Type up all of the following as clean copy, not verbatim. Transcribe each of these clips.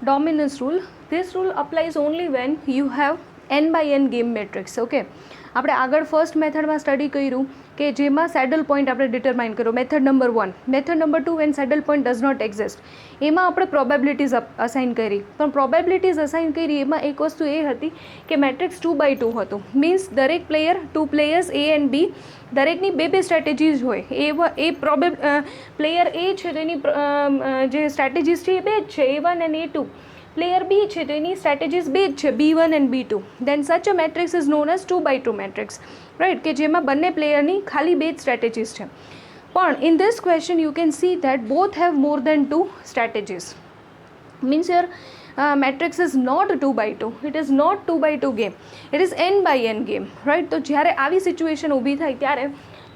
dominance rule. This rule applies only when you have n by n game matrix. Okay, આપણે આગળ first મેથડમાં study કર્યું કે જેમાં સેડલ પોઈન્ટ આપણે ડિટરમાઇન કર્યો, method number 1. Method number 2 when saddle point does not exist, એમાં આપણે પ્રોબેબિલિટીઝ અસાઇન કરી. પણ પ્રોબેબિલિટીઝ અસાઇન કરી એમાં એક વસ્તુ એ હતી કે મેટ્રિક્સ 2x2 હતું. મીન્સ દરેક player, 2 players A and B, દરેકની બે સ્ટ્રેટેજીઝ હોય. પ્લેયર A છે તો એની જે સ્ટ્રેટેજીઝ છે એ બે જ છે, A1 and A2. Player B છે તો એની સ્ટ્રેટેજીસ બે જ છે, B1 and B2. Then such a matrix is known as 2x2 matrix, right, કે જેમાં બંને પ્લેયરની ખાલી બે જ સ્ટ્રેટેજીસ છે. પણ in this question you can see that both have more than 2 strategies. Means your matrix is not 2x2, it is not 2x2 game, it is n by n game, right. તો જ્યારે આવી situation ઊભી થાય ત્યારે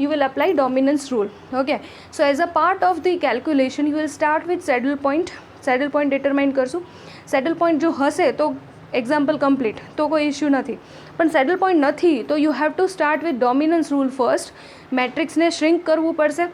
you will apply dominance rule. Okay, so as a part of the calculation you will start with saddle point. Saddle point determine કરશું. Saddle point જો હશે તો એક્ઝામ્પલ કમ્પ્લીટ, તો કોઈ ઇશ્યુ નથી. પણ સેડલ પોઈન્ટ નથી તો you have to start with dominance rule first. મેટ્રિક્સને શ્રિંક કરવું પડશે,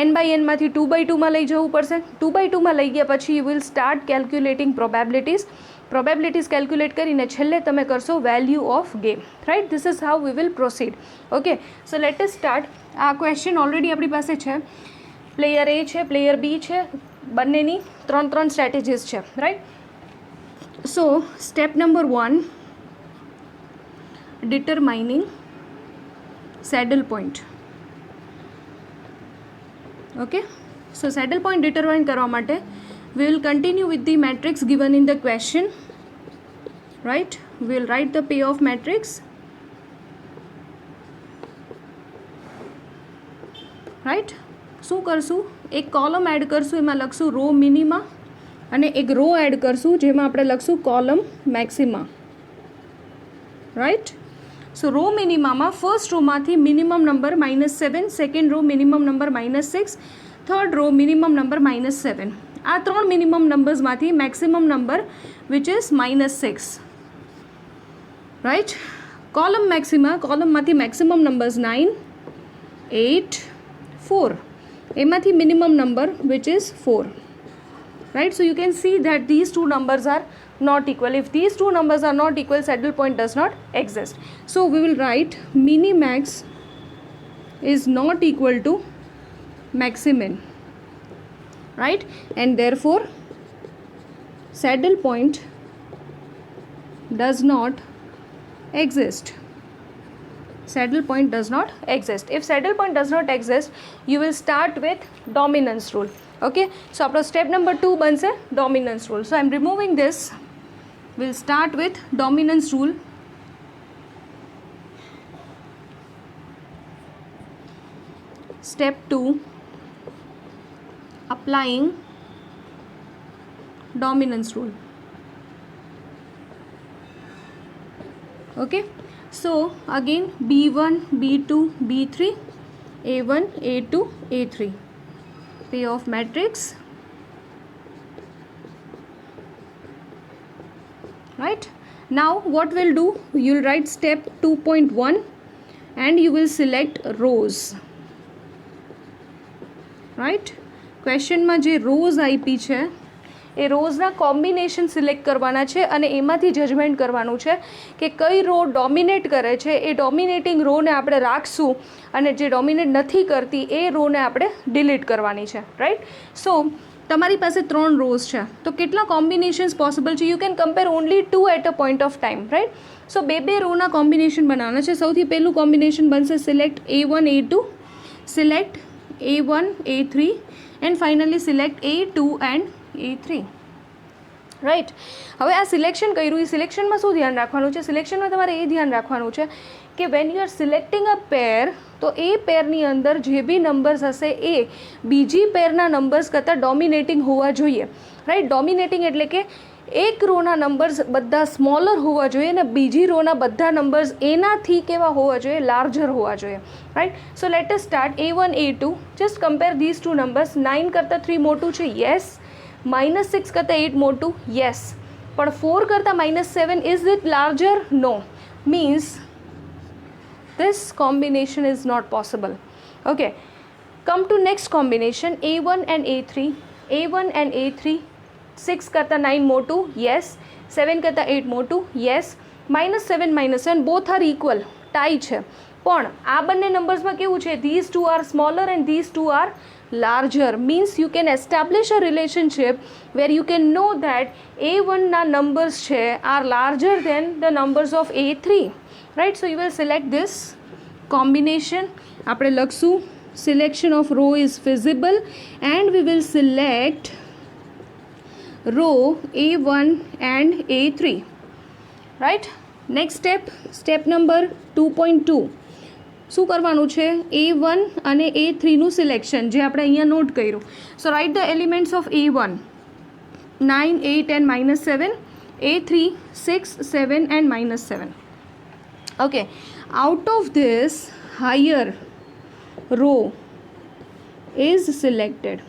n by n માંથી 2x2માં લઈ જવું પડશે. 2x2માં લઈ ગયા પછી you will start calculating probabilities calculate કરીને છેલ્લે તમે કરશો value of game, right. This is how we will proceed. Okay, so let us start. આ ક્વેશ્ચન ઓલરેડી આપણી પાસે છે. પ્લેયર A છે, પ્લેયર B છે, બંનેની 3 સ્ટ્રેટેજીસ છે, right. So step number 1, determining saddle point. Okay, so saddle point determine કરવા માટે we will continue with the matrix given in the question, right. We will write the payoff matrix, right. શું કરશું, એક column add કરશું, એમાં લખશું row minima, અને એક રો એડ કરશું જેમાં આપણે લખશું column maxima, right. So row મિનિમામાં ફર્સ્ટ રોમાંથી minimum number -7, second row minimum number -6, third row minimum number -7. આ 3 મિનિમમ નંબર્સમાંથી maximum number which is -6, right. Column maxima, કોલમમાંથી મેક્સિમમ નંબર્સ 9, 8, 4. એમાંથી minimum number which is 4, right. So you can see that these two numbers are not equal. If these two numbers are not equal, saddle point does not exist. So we will write minimax is not equal to maximin, right, and therefore saddle point does not exist. Saddle point does not exist. If saddle point does not exist, you will start with dominance rule. Okay, so આપણો step number 2 બનશે dominance rule. So I am removing this. We'll start with dominance rule. Step 2, applying dominance rule. Okay, so again B1, B2, B3, A1, A2, A3. Payoff matrix, right. Now what we'll do, you'll write step 2.1 and you will select rows, right. Question માં જે rows આપી છે એ રોઝના combination select કરવાના છે અને એમાંથી judgement કરવાનું છે કે કઈ રો ડોમિનેટ કરે છે. એ ડોમિનેટિંગ રોને આપણે રાખશું અને જે ડોમિનેટ નથી કરતી એ રોને આપણે ડિલીટ કરવાની છે, રાઈટ. સો તમારી પાસે 3 રોઝ છે તો કેટલા કોમ્બિનેશન્સ પોસિબલ છે? You can compare only 2 at a point of time, right. So બે રોના કોમ્બિનેશન બનાવવાના છે. સૌથી પહેલું કોમ્બિનેશન બનશે select A1, A2, select A1, A3 and finally select A2 and A3, right. હવે આ સિલેક્શન કર્યું, એ સિલેક્શનમાં શું ધ્યાન રાખવાનું છે? સિલેક્શનમાં તમારે એ ધ્યાન રાખવાનું છે કે વેન યુ આર સિલેક્ટિંગ અ પેર, તો એ પેરની અંદર જે બી નંબર્સ હશે એ બીજી પેરના નંબર્સ કરતાં ડોમિનેટિંગ હોવા જોઈએ, રાઈટ. ડોમિનેટિંગ એટલે કે એક રોના નંબર્સ બધા સ્મોલર હોવા જોઈએ અને બીજી રોના બધા નંબર્સ એનાથી કેવા હોવા જોઈએ? લાર્જર હોવા જોઈએ, right. So let us start A1, A2. Just compare these two numbers. 9 કરતાં 3 મોટું છે, યસ. -6 કરતાં 8 મોટું, યસ. પણ 4 કરતાં -7, is it larger? No. Means this combination is not possible. Okay, come to next combination, A1 and A3. A1 and A3 6 કરતાં 9 મોટું, yes. 7 કરતાં 8 મોટું, yes. -7 -7 both are equal, tie છે. પણ આ બંને નંબર્સમાં કેવું છે, these two are smaller and these two are larger, means you can establish a relationship where you can know that A1 ના numbers છે are larger than the numbers of A3, right? So you will select this combination. આપણે લખશું selection of row is feasible and we will select row A1 and A3, right? Next step number 2.2. શું કરવાનું છે, A1 અને A3નું selection જે આપણે અહીંયા note કર્યું. So write the elements of A1 9, 8 and -7, A3 6, 7 and -7. Okay, out of this higher row is selected,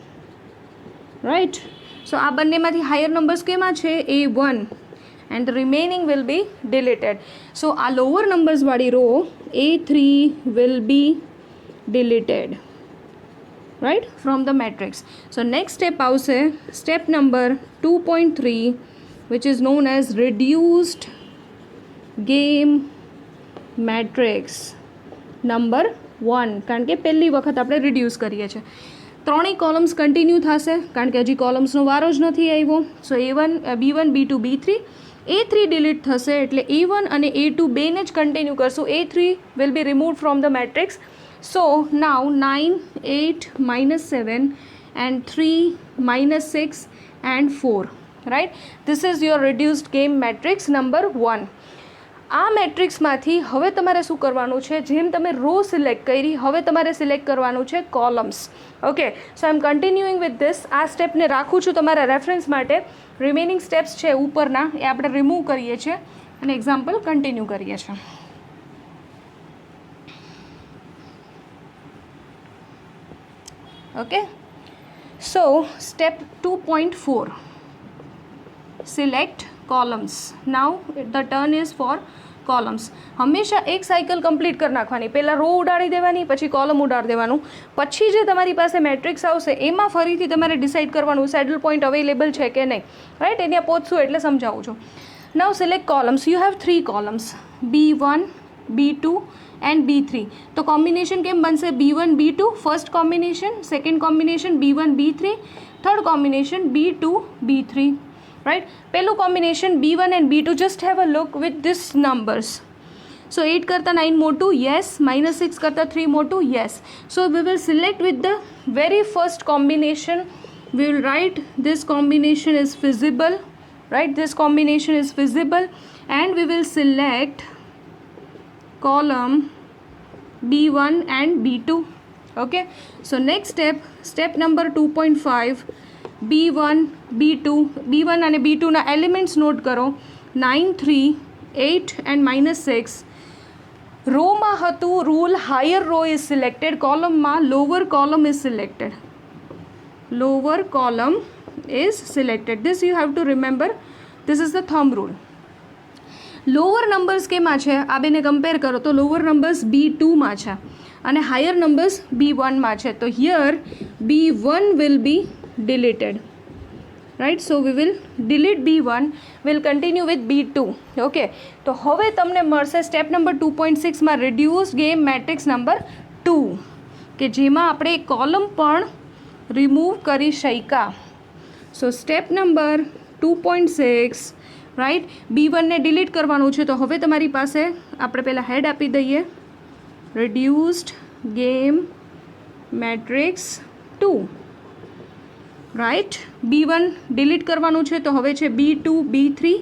right. So આ બંનેમાંથી હાયર નંબર્સ કેમાં છે, A1, and the remaining will be deleted. So our lower numbers wadi row A3 will be deleted, right, from the matrix. So next step avse step number 2.3, which is known as reduced game matrix number 1. કારણ કે પહેલી વખત આપણે reduce કરીએ છીએ. ત્રણેય columns continue થશે કારણ કે હજી કોલમ્સનો વારો જ નથી આવ્યો. સો A1 B1 B2 B3, A3 delete થશે એટલે A1 અને A2 બેને જ કન્ટિન્યુ કરશું. A3 will be removed from the matrix. So now 9, 8, -7 and 3, -6 and 4, right? This is your reduced game matrix number 1. આ મેટ્રિક્સમાંથી હવે તમારે શું કરવાનું છે, જેમ તમે રો સિલેક્ટ કરી હવે તમારે સિલેક્ટ કરવાનું છે columns. Okay, so I am continuing with this. આ સ્ટેપને રાખું છું તમારા રેફરન્સ માટે. રિમેનિંગ સ્ટેપ્સ છે ઉપરના એ આપણે રિમૂવ કરીએ છીએ અને એક્ઝામ્પલ કન્ટિન્યુ કરીએ છીએ. Okay, so step 2.4, select columns. Now the turn is for columns. હંમેશા એક સાયકલ કમ્પ્લીટ કરી નાખવાની. પહેલાં રો ઉડાડી દેવાની, પછી કોલમ ઉડાડી દેવાનું, પછી જે તમારી પાસે મેટ્રિક્સ આવશે એમાં ફરીથી તમારે ડિસાઇડ કરવાનું સેડલ પોઈન્ટ અવેલેબલ છે કે નહીં, રાઈટ. એને પહોંચશું એટલે સમજાવું છું. Now select columns. You have 3 columns, B1, B2 and B3. તો કોમ્બિનેશન કેમ બનશે, B1 B2 first combination, second combination B1 B3, third combination B2 B3, right? પહેલું combination B1 and B2, just have a look with this numbers. So 8 કરતાં 9 મોટું, yes. -6 કરતાં 3 મોટું, yes. So we will select with the very first combination. We will write this combination is feasible, right? This combination is feasible and we will select column B1 and B2. Okay, so next step number 2.5, B1 B2, B1 અને B2ના elements not કરો. 9, 3, 8 and -6. રોમાં હતું rule higher row is selected, કોલમમાં lower column is selected. Lower column is selected. This you have to remember. This is the thumb rule. Lower numbers કેમાં છે આ બેને compare કરો તો લોઅર નંબર્સ B2માં છે અને હાયર નંબર્સ B1માં છે. તો here B1 will be deleted, right? So we will delete B1, will continue with B2. okay, તો હવે તમને મળશે સ્ટેપ નંબર 2.6માં reduced game matrix નંબર 2 કે જેમાં આપણે કોલમ પણ રિમૂવ કરી શક્યા. So step number 2.6, right. B1ને ડિલીટ કરવાનું છે તો હવે તમારી પાસે આપણે પહેલાં હેડ આપી દઈએ, reduced game matrix 2, right. B1 delete કરવાનું છે તો હવે છે B2 B3,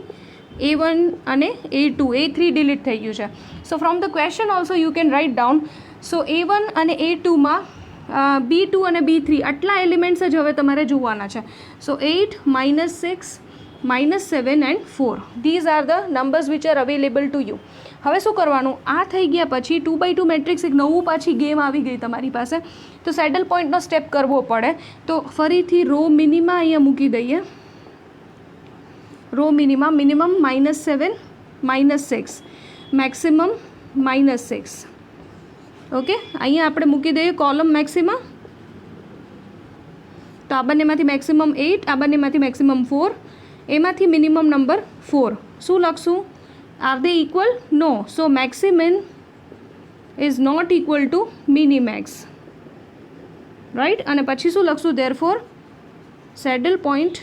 A1 અને A2, A3 ડિલીટ થઈ ગયું છે. સો from the question also you can write down. So A1 અને A2માં B2 અને B3 આટલા એલિમેન્ટ્સ જ હવે તમારે જોવાના છે. So 8, -6, -7 and 4, these are the numbers which are available to you. હવે શું કરવાનું, આ થઈ ગયા પછી 2x2 મેટ્રિક્સ એક નવું પાછી ગેમ આવી ગઈ તમારી પાસે, તો સેડલ પોઈન્ટનો સ્ટેપ કરવો પડે. તો ફરીથી રો મિનિમા અહીંયા મૂકી દઈએ. Row minimum -7, -6, maximum -6. ઓકે, અહીંયા આપણે મૂકી દઈએ કોલમ મેક્સિમા. તો તો આ બંનેમાંથી મેક્સિમમ 8, આ બંનેમાંથી મેક્સિમમ 4, એમાંથી મિનિમમ નંબર 4. શું લખશું? Are they equal? No. So maximin is not equal to minimax, right. અને પછી શું લખશું? Therefore saddle point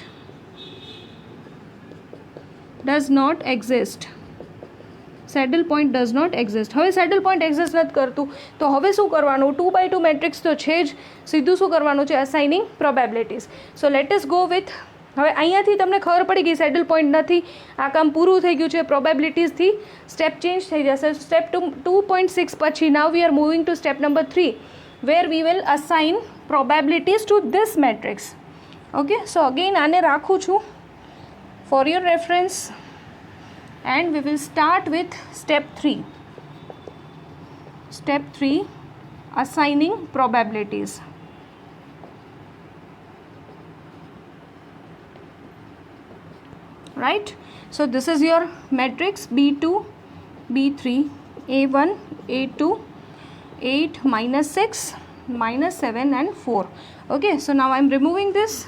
does not exist. Saddle point does not exist. હવે સેડલ પોઈન્ટ એક્ઝિસ્ટ નથી કરતું તો હવે શું કરવાનું? 2x2 મેટ્રિક્સ તો છે જ, સીધું શું કરવાનું છે? Assigning probabilities. So let us go with, હવે અહીંયાથી તમને ખબર પડી ગઈ સેડલ પોઈન્ટ નથી, આ કામ પૂરું થઈ ગયું છે. પ્રોબેબિલિટીઝથી સ્ટેપ ચેન્જ થઈ જશે. સ્ટેપ 2.6 પછી now we are moving to step number 3 where we will assign probabilities to this matrix. Okay, so again આને રાખું છું for your reference and we will start with step 3. Step 3, assigning probabilities. Right, so this is your matrix B2, B3, A1, A2, 8, -6, -7 and 4. Okay, so now I am removing this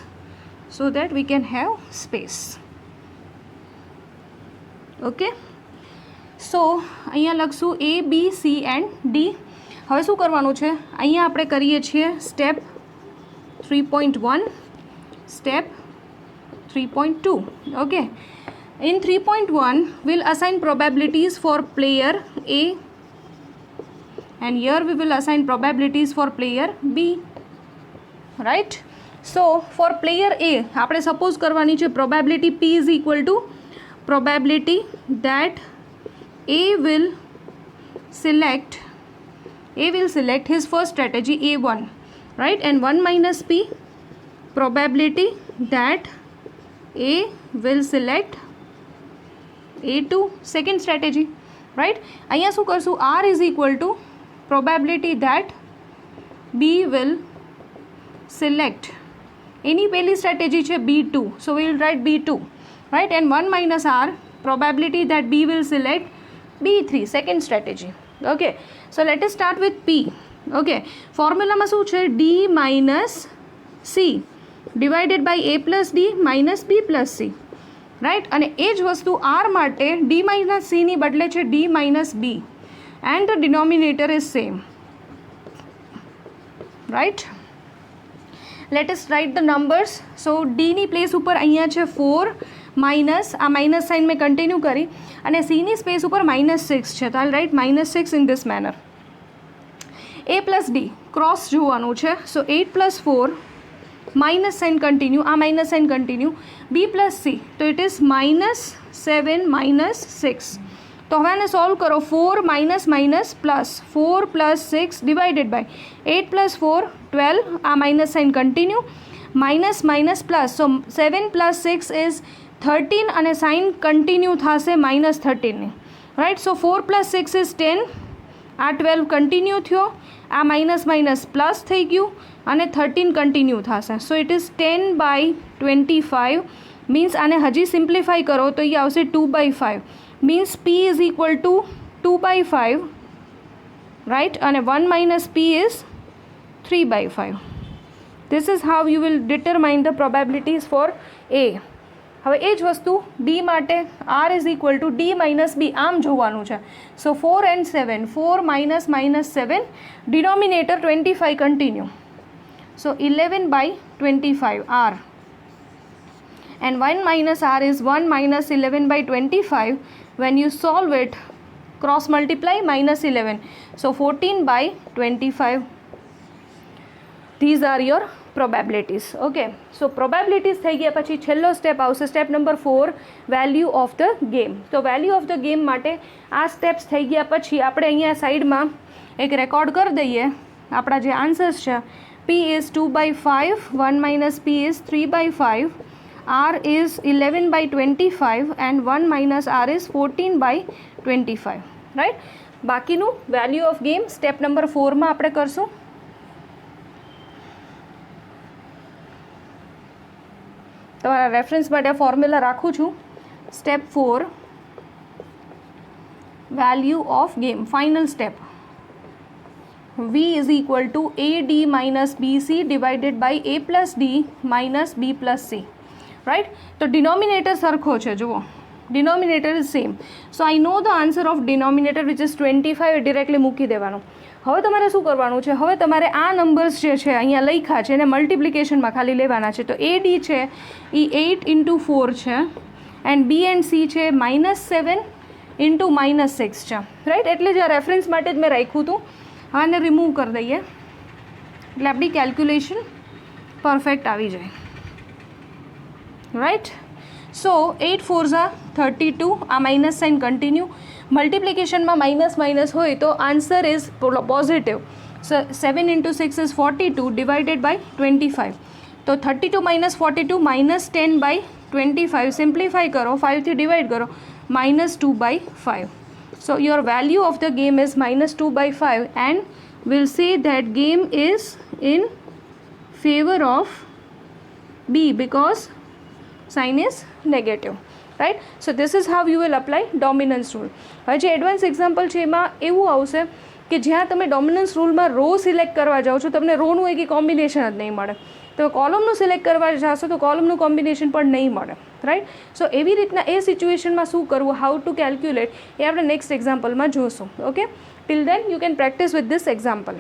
so that we can have space. Okay, so અહીંયા લખશું A, B, C and D. હવે શું કરવાનું છે? અહીંયા આપણે કરીએ છીએ step 3.1, step 3.2. Okay, in 3.1 we'll assign probabilities for player A and here we will assign probabilities for player B, right. So for player A આપણે સપોઝ કરવાની છે probability P is equal to probability that A will select his first strategy A1, right, and 1 minus P probability that A will select A2 second strategy, right. અહીંયા શું કરશું? R is equal to probability that B will select એની પહેલી strategy છે B2, so we will write B2, right, and 1 minus R probability that B will select B3 second strategy. Okay, so let us start with P. Okay, formula માં શું છે? D minus C divided by A plus D minus B plus C, right. અને એ જ વસ્તુ R માટે D minus C ની બદલે છે D minus B and the denominator is same, right. Let us write the numbers. So D ની place ઉપર અહીંયા છે 4 માઇનસ, આ માઇનસ સાઇન મેં કન્ટિન્યુ કરી, અને સીની સ્પેસ ઉપર -6 છે, તો I write -6 in this manner. A plus D cross જોવાનું છે, સો 8 + 4 માઇનસ સાઇન કન્ટિન્યુ, આ minus sign continue, B plus C, તો ઇટ ઇઝ -7 -6. તો હવે આને સોલ્વ કરો. 4 minus minus plus, 4 + 6 divided by 8 + 4 12, આ minus sign continue, minus minus plus, so 7 + 6 is 13 અને સાઇન કન્ટિન્યુ થશે -13ની, રાઈટ. સો 4 + 6 ઇઝ 10, આ 12 કન્ટિન્યુ થયો, આ માઇનસ માઇનસ પ્લસ થઈ ગયું અને 13 કન્ટિન્યુ થશે. સો ઇટ ઇઝ 10/25 મીન્સ આને હજી સિમ્પ્લિફાઈ કરો તો એ આવશે 2/5 means P is equal to 2/5, right, અને 1 minus P is 3/5. This is how you will determine the probabilities for A. હવે એ જ વસ્તુ D માટે R is equal to D minus B આમ જોવાનું છે. સો 4 and 7, 4 minus -7, denominator 25 continue. So 11/25 R. And 1 minus R is 1 minus 11/25. When you solve it, cross multiply -11. So 14/25. These are your probabilities. Okay, so probabilities થઈ ગયા પછી છેલ્લો step આવશે, step number 4, value of the game. તો value of the game માટે આ steps થઈ ગયા પછી આપણે અહીંયા સાઈડમાં એક રેકોર્ડ કરી દઈએ આપણા જે આન્સર્સ છે. P is 2/5, 1 minus P is 3/5, R is 11/25 and 1 minus R is 14/25, right. બાકીનું value of game step number 4માં આપણે કરશું. તમારા રેફરન્સ માટે ફોર્મ્યુલા રાખું છું. Step 4, value of game, final step. V is equal to AD minus BC divided by A plus D minus B plus C, right? તો denominator સરખો છે, જુઓ denominator is same. So I know the answer of denominator which is 25 directly મૂકી દેવાનું. હવે તમારે શું કરવાનું છે, હવે તમારે આ નંબર્સ જે છે અહીંયા લખ્યા છે એને મલ્ટિપ્લિકેશનમાં ખાલી લેવાના છે. તો AD છે એ 8 into 4 છે એન્ડ B એન્ડ C છે -7 into -6 છે, રાઈટ? એટલે જ આ રેફરન્સ માટે જ મેં રાખ્યું હતું. આને રિમૂવ કરી દઈએ એટલે આપણી કેલ્ક્યુલેશન પરફેક્ટ આવી જાય, રાઈટ? So 8 4s are 32. આ માઇનસ સાઇન કન્ટિન્યુ. મલ્ટિપ્લિકેશનમાં માઇનસ માઇનસ હોય તો answer is positive. So 7 into 6 is 42 divided by 25. તો 32 minus 42 minus 10 by 25. સિમ્પ્લિફાઈ કરો, 5થી ડિવાઈડ કરો, -2/5. So your value of the game is -2/5 and we'll say that game is in favor of B because sign is negative, right? So this is how you will apply dominance rule. હવે જે advance example છે એમાં એવું આવશે કે જ્યાં તમે dominance રૂલમાં row select કરવા જાઓ છો તમને રોનું એક કોમ્બિનેશન જ નહીં મળે. તો કોલમનું સિલેક્ટ કરવા જશો તો કોલમનું કોમ્બિનેશન પણ નહીં મળે, રાઈટ? સો એવી રીતના એ સિચ્યુએશનમાં શું કરવું, હાઉ ટુ કેલ્ક્યુલેટ, એ આપણે નેક્સ્ટ એક્ઝામ્પલમાં જોશું. Okay, till then you can practise with this example.